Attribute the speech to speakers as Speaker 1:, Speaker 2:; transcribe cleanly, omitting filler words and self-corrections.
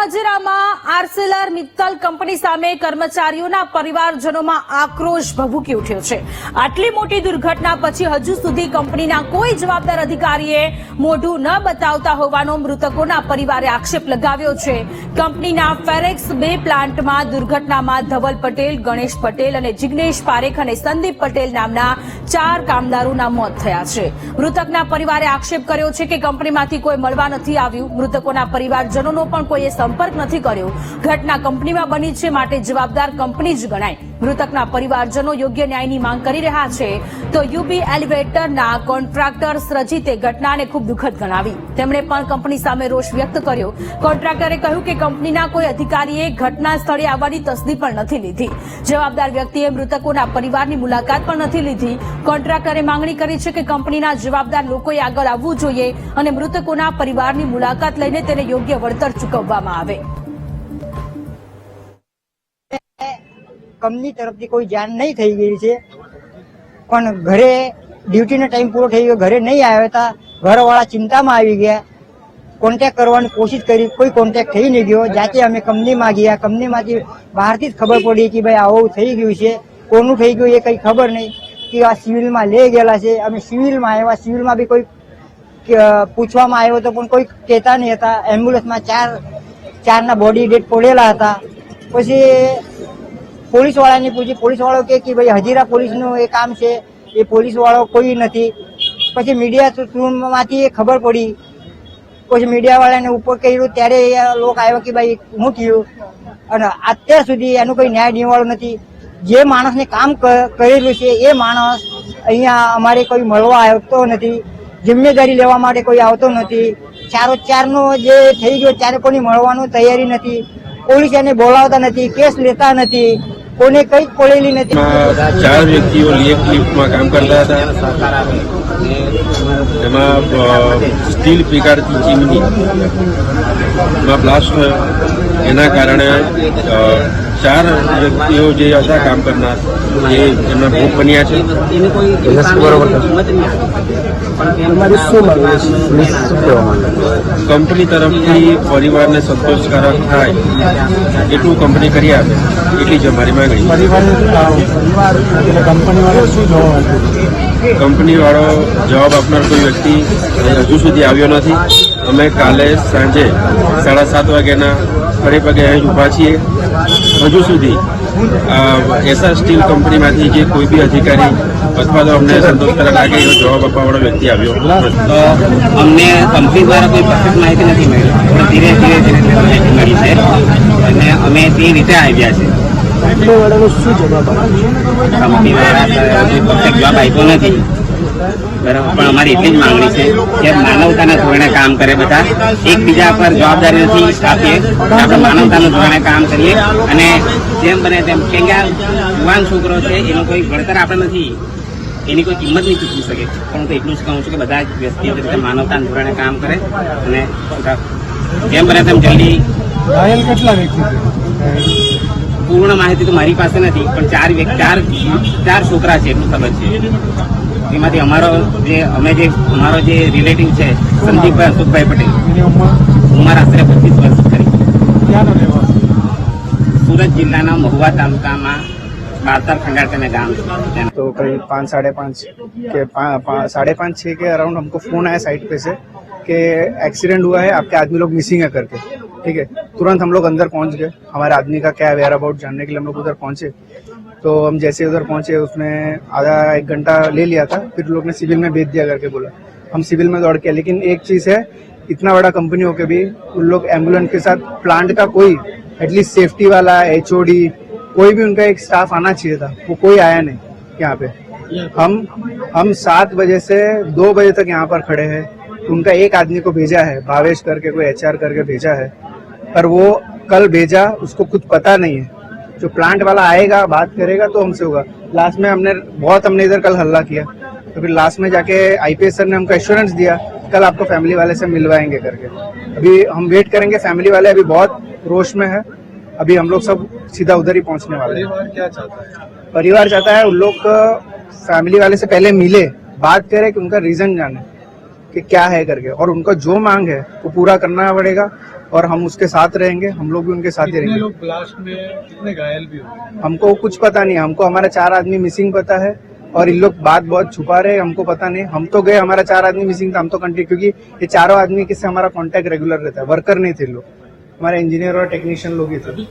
Speaker 1: હજીરામાં Arcelor Mittal company સામે કર્મચારીઓના પરિવારજનોમાં આક્રોશ ભભૂકી ઉઠ્યો છે। આટલી મોટી દુર્ઘટના પછી હજુ સુધી કંપનીના કોઈ જવાબદાર અધિકારીએ મોઢું ન બતાવતા હોવાનો મૃતકોના પરિવારે આક્ષેપ લગાવ્યો છે। કંપનીના ફેરેક્સ 2 પ્લાન્ટમાં દુર્ઘટનામાં ધવલ પટેલ, ગણેશ પટેલ અને જિગ્નેશ પારેખ અને સંદીપ પટેલ નામના 4 કામદારોના મોત થયા છે। મૃતકના પરિવારે આક્ષેપ કર્યો છે કે કંપનીમાંથી કોઈ મળવા નથી આવ્યું। મૃતકોના પરિવારજનોનો પણ કોઈએ સંપર્ક નથી કર્યો। ઘટના કંપનીમાં બની છે, માટે જવાબદાર કંપની જ ગણાય। મૃતકના પરિવારજનો યોગ્ય ન્યાયની માંગ કરી રહ્યા છે। તો યુબી એલિવેટરના કોન્ટ્રાક્ટર સૃજીતે ઘટનાને ખૂબ દુઃખદ ગણાવી। તેમણે પણ કંપની સામે રોષ વ્યક્ત કર્યો। કોન્ટ્રાક્ટરે કહ્યું કે કંપનીના કોઈ અધિકારીએ ઘટના સ્થળે આવવાની તસદી પણ નથી લીધી। જવાબદાર વ્યક્તિએ મૃતકોના પરિવારની મુલાકાત પણ નથી લીધી। કોન્ટ્રાક્ટરે માંગણી કરી છે કે કંપનીના જવાબદાર લોકોએ આગળ આવવું જોઈએ અને મૃતકોના પરિવારની મુલાકાત લઈને તેને યોગ્ય વળતર ચૂકવવામાં આવે।
Speaker 2: કંપની તરફથી કોઈ જાણ નહીં થઈ ગઈ છે, પણ ઘરે ડ્યુટીનો ટાઈમ પૂરો થઈ ગયો, ઘરે નહીં આવ્યા હતા। ઘરવાળા ચિંતામાં આવી ગયા, કોન્ટેક્ટ કરવાની કોશિશ કરી, કોઈ કોન્ટેક્ટ થઈ નહીં ગયો। જાતે અમે કંપનીમાં ગયા, કંપનીમાંથી બહારથી જ ખબર પડી કે ભાઈ આવું થઈ ગયું છે। કોનું થઈ ગયું એ કંઈ ખબર નહીં, કે આ સિવિલમાં લઈ ગયેલા છે। અમે સિવિલમાં આવ્યા, સિવિલમાં બી કોઈ પૂછવામાં આવ્યો તો પણ કોઈ કહેતા નહીં હતા। એમ્બ્યુલન્સમાં ચારના બોડી ડેડ પડેલા હતા। પછી પોલીસ વાળાને પૂછી, પોલીસ વાળો કે ભાઈ હજીરા પોલીસનું એ કામ છે, એ પોલીસ વાળો કોઈ નથી। પછી મીડિયા થ્રુમાંથી એ ખબર પડી, પછી મીડિયા વાળાને ઉપર કર્યું ત્યારે એ લોકો આવ્યો કે ભાઈ શું થયું, અને અત્યાર સુધી એનું કોઈ ન્યાય નિવાળો નથી। જે માણસને કામ કરેલું છે એ માણસ અહીંયા અમારે કોઈ મળવા આવતો નથી, જિમ્મેદારી લેવા માટે કોઈ આવતો નથી। 4-4નો જે થઈ ગયો ત્યારે કોની મળવાનું તૈયારી નથી, પોલીસ એને બોલાવતા નથી, કેસ લેતા નથી, કોને કઈ પડેલી નથી।
Speaker 3: 4 વ્યક્તિઓ લિફ્ટમાં કામ કરતા હતા, એમાં સ્ટીલ પીકારતી ચીમનીમાં બ્લાસ્ટ થયો। એના કારણે 4 વ્યક્તિઓ જે હતા કામ કરનાર એ એમના ભોગ બન્યા છે। કંપની તરફથી પરિવારને સંતોષકારક થાય એટલું કંપની કરી આપે એટલી જ અમારી માંગણી। કંપની વાળો જવાબ આપનાર કોઈ વ્યક્તિ હજુ સુધી આવ્યો નથી। અમે કાલે સાંજે 7:30 વાગ્યાના ફરી પગે અહીં ઊભા છીએ। હજુ સુધી એસઆર સ્ટીલ કંપનીમાંથી જે કોઈ બી અધિકારી અથવા તો અમને સંતોષકારક લાગે એવો જવાબ આપવાવાળો વ્યક્તિ આવ્યો નથી।
Speaker 4: અમને કંપની દ્વારા કોઈ પરફેક્ટ માહિતી નથી મળી, પણ ધીરે ધીરે માહિતી મળી છે અને અમે તે રીતે આવ્યા છે। કંપની વાળાનો શું જવાબ આપ્યો? કંપની વાળા કોઈ પરફેક્ટ જવાબ આપ્યો નથી, બરાબર, પણ અમારી એટલી જ માંગણી છે કે માનવતાના ધોરણે કામ કરે। બધા એકબીજા પર જવાબદારી નથી આપીએ, આપણે માનવતાના ધોરણે કામ કરીએ અને જેમ બને તેમ, કેમ કે યુવાન છોકરો છે એનો કોઈ ઘડતર આપણે નથી, એની કોઈ કિંમત નહીં ચૂકવી શકે। પણ હું તો એટલું જ કહું છું કે બધા જ વ્યક્તિઓ રીતે માનવતાના ધોરણે કામ કરે અને જેમ બને તેમ જલ્દી।
Speaker 5: ઘાયલ કેટલા વ્યક્તિ?
Speaker 4: પૂર્ણ માહિતી તો મારી પાસે નથી, પણ 4 છોકરા છે એટલું ખબર છે। એમાંથી અમારો જે રિલેટિવ છે સંદીપભાઈ અશોકભાઈ પટેલ, ઉંમર આશરે 25 વર્ષ ખરી। સુરત જિલ્લાના મહુવા તાલુકામાં બારતાર खंडारकने गांव है।
Speaker 5: तो करीब 5-5:30 के 5:30-6 के अराउंड हमको फोन आया साइट पे से कि एक्सीडेंट हुआ है, आपके आदमी लोग मिसिंग है करके। ठीक है, तुरंत हम लोग अंदर पहुंच गए, हमारे आदमी का क्या वेयर अबाउट जानने के लिए हम लोग उधर पहुंचे। तो हम जैसे उधर पहुंचे उसने आधा 1 घंटा ले लिया था, फिर लोग ने सिविल में भेज दिया करके बोला। हम सिविल में दौड़ के, लेकिन एक चीज है, इतना बड़ा कंपनी होके भी उन लोग एम्बुलेंस के साथ प्लांट का कोई एटलीस्ट सेफ्टी वाला HOD कोई भी उनका एक स्टाफ आना चाहिए था, वो कोई आया नहीं यहाँ पे। हम 7 बजे से 2 बजे तक यहाँ पर खड़े हैं। उनका एक आदमी को भेजा है, भावेश करके कोई HR करके भेजा है, पर वो कल भेजा, उसको कुछ पता नहीं है। जो प्लांट वाला आएगा बात करेगा तो हमसे होगा। लास्ट में हमने इधर कल हल्ला किया, तो फिर लास्ट में जाके IPS सर ने हमको एश्योरेंस दिया कल आपको फैमिली वाले से मिलवाएंगे करके। अभी हम वेट करेंगे, फैमिली वाले अभी बहुत रोष में है। अभी हम लोग सब सीधा उधर ही पहुंचने वाले हैं।
Speaker 3: परिवार क्या चाहता है?
Speaker 5: परिवार चाहता है उन लोग फैमिली वाले से पहले मिले, बात करे कि उनका रीजन जाने कि क्या है करके, और उनका जो मांग है वो पूरा करना पड़ेगा और हम उसके साथ रहेंगे, हम लोग भी उनके साथ ही
Speaker 6: कितने
Speaker 5: रहेंगे।
Speaker 6: लोग ब्लास्ट में कितने घायल भी हुए?
Speaker 5: हमको कुछ पता नहीं, हमको हमारा 4 आदमी मिसिंग पता है और इन लोग बात बहुत छुपा रहे हैं, हमको पता नहीं। हम तो गए, हमारा 4 आदमी मिसिंग था, हम तो कंटिन्यू, क्योंकि ये चारों आदमी किससे हमारा कांटेक्ट रेगुलर रहता है, वर्कर नहीं थे लोग, हमारे इंजीनियर और टेक्नीशियन लोग ही थे।